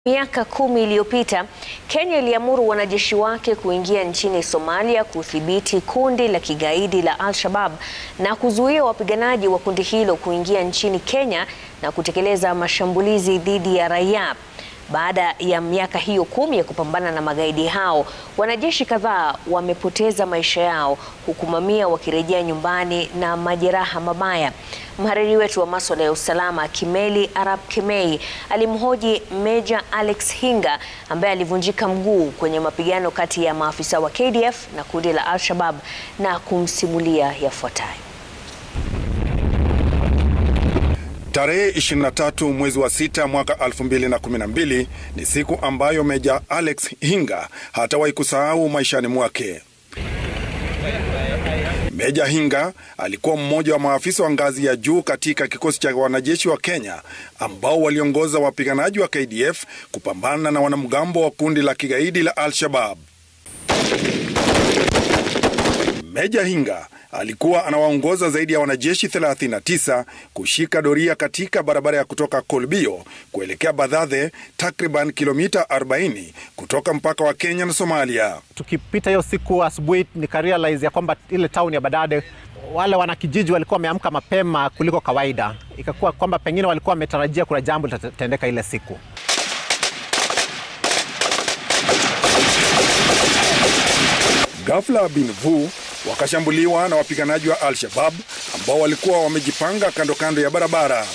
Miaka 10 iliyopita, Kenya iliamuru wanajeshi wake kuingia nchini Somalia kudhibiti kundi la kigaidi la Al-Shabab na kuzuia wapiganaji wa kundi hilo kuingia nchini Kenya na kutekeleza mashambulizi dhidi ya raia. Baada ya miaka hiyo 10 ya kupambana na magaidi hao, wanajeshi kadhaa wamepoteza maisha yao, huku mamia wakirejea nyumbani na majeraha mabaya. Mhariri wetu wa masuala ya usalama Kimeli Arap Kemei alimhoji Meja Alex Hinga ambaye alivunjika mguu kwenye mapigano kati ya maafisa wa KDF na kundi la Al-Shabab na kumsimulia yafuatayo. Tarehe 23 mwezi wa 6 mwaka 2012 ni siku ambayo Meja Alex Hinga hatawahi kusahau maishani mwake. Meja Hinga alikuwa mmoja wa maafisa wa ngazi ya juu katika kikosi cha wanajeshi wa Kenya ambao waliongoza wapiganaji wa KDF kupambana na wanamgambo wa kundi la kigaidi la Al-Shabab. Meja Hinga alikuwa anawaongoza zaidi ya wanajeshi 39 kushika doria katika barabara ya kutoka Kolbio kuelekea Baada, takriban kilomita 40 kutoka mpaka wa Kenya na Somalia. Tukipita hiyo siku asubuhi nikarealize ya kwamba ile town ya Baada wale wanakijiji walikuwa wameamka mapema kuliko kawaida. Ikakuwa kwamba pengine walikuwa wametarajia kuna jambo litatendeka ile siku. Ghafla bin vu wakashambuliwa na wapiganaji wa Al-Shabab ambao walikuwa wamejipanga kando kando ya barabara.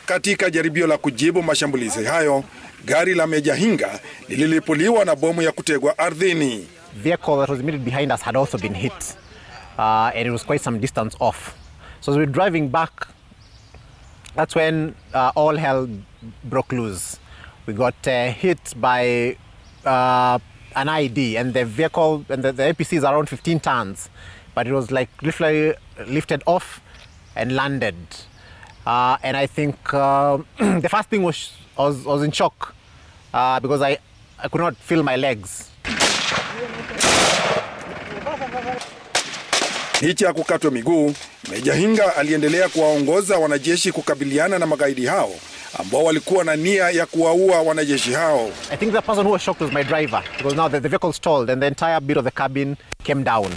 Katika jaribio la kujibu mashambulizi hayo, gari la Meja Hinga lililipuliwa na bomu ya kutegwa ardhini. Vehicle that was immediately behind us had also been hit, and it was quite some distance off. So as we were driving back, that's when all hell broke loose. We got hit by an ID, and the vehicle and the APC is around 15 tons, but it was like lifted off and landed. And I think the first thing was I was in shock because I could not feel my legs. Licha ya kukatwa miguu, Meja Hinga aliendelea kuwaongoza wanajeshi kukabiliana na magaidi hao ambao walikuwa na nia ya kuwaua wanajeshi hao. I think the person who was shocked was my driver, because now the vehicle stalled and the entire bit of the cabin came down.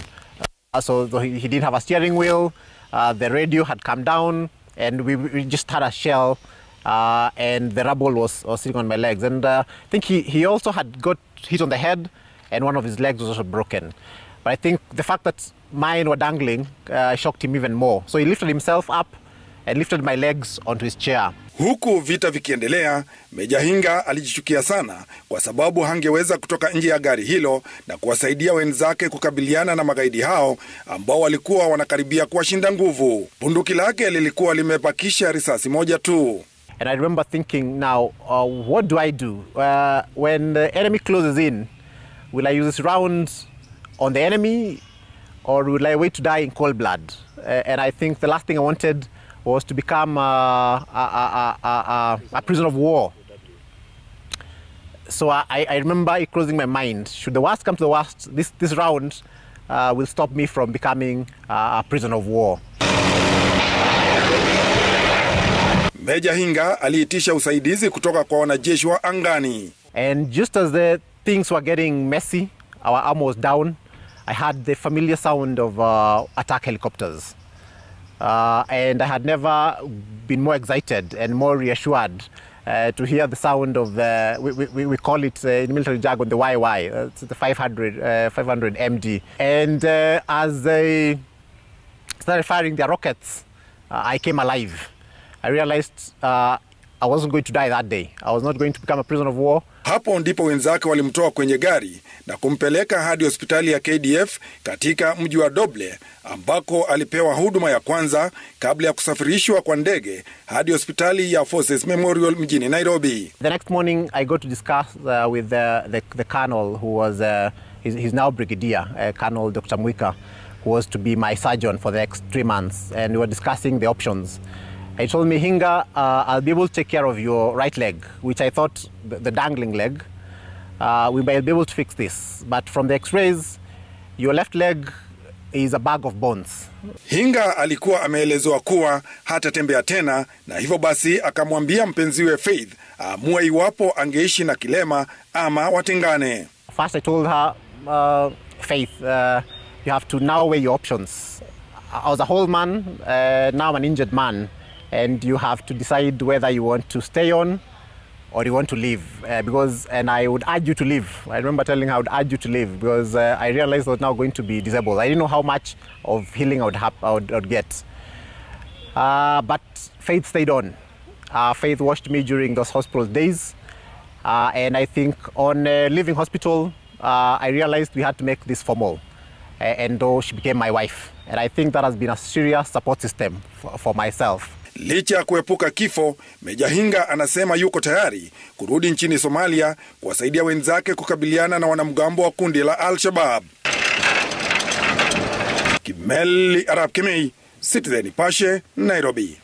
So he didn't have a steering wheel, the radio had come down, and we just had a shell, and the rubble was sitting on my legs. And I think he also had got hit on the head, and one of his legs was also broken. But I think the fact that mine were dangling shocked him even more. So he lifted himself up and lifted my legs onto his chair. Huku vita vikiendelea, Meja Hinga alijichukia sana kwa sababu hangeweza kutoka nje ya gari hilo na kuwasaidia wenzake kukabiliana na magaidi hao ambao walikuwa wanakaribia kuwashinda nguvu. Bunduki lake lilikuwa limebakisha risasi moja tu. And I remember thinking, now, what do I do? When the enemy closes in, will I use this round on the enemy, or will I wait to die in cold blood? And I think the last thing I wanted was to become a prisoner of war. So I remember it crossing my mind, should the worst come to the worst, this round will stop me from becoming a prisoner of war. Meja Hinga aliitisha usaidizi kutoka kwa wanajeshi wa angani. And just as the things were getting messy, our armor was down, I had the familiar sound of attack helicopters. And I had never been more excited and more reassured to hear the sound of the, we call it in military jargon, the YY, it's the 500 MD. And as they started firing their rockets, I came alive. I realized I wasn't going to die that day. I was not going to become a prisoner of war. Hapo ndipo wenzake walimtoa kwenye gari na kumpeleka hadi hospitali ya KDF katika mji wa Doble ambako alipewa huduma ya kwanza kabla ya kusafirishwa kwa ndege hadi hospitali ya Forces Memorial mjini Nairobi. The next morning I got to discuss with the colonel who was he's now brigadier, Colonel Dr. Miaka, who was to be my surgeon for the next 3 months, and we were discussing the options. He told me, Hinga, I'll be able to take care of your right leg, which I thought the dangling leg. We might be able to fix this. But from the x-rays, your left leg is a bag of bones. Hinga alikuwa ameelezwa kuwa hatatembea tena, na hivyo basi akamwambia mpenziwe Faith aamue iwapo angeishi na kilema ama watengane. First I told her, Faith, you have to now weigh your options. I was a whole man, now I'm an injured man, and you have to decide whether you want to stay on or you want to leave. And I would urge you to leave. I remember telling her I would urge you to leave because I realized I was now going to be disabled. I didn't know how much of healing I would get. But Faith stayed on. Faith watched me during those hospital days. And I think on leaving hospital, I realized we had to make this formal. And though she became my wife. And I think that has been a serious support system for myself. Licha ya kuepuka kifo, Meja Hinga anasema yuko tayari kurudi nchini Somalia kuwasaidia wenzake kukabiliana na wanamgambo wa kundi la Al-Shabab. Kimeli Arap Kemei, Citizen Nipashe, Nairobi.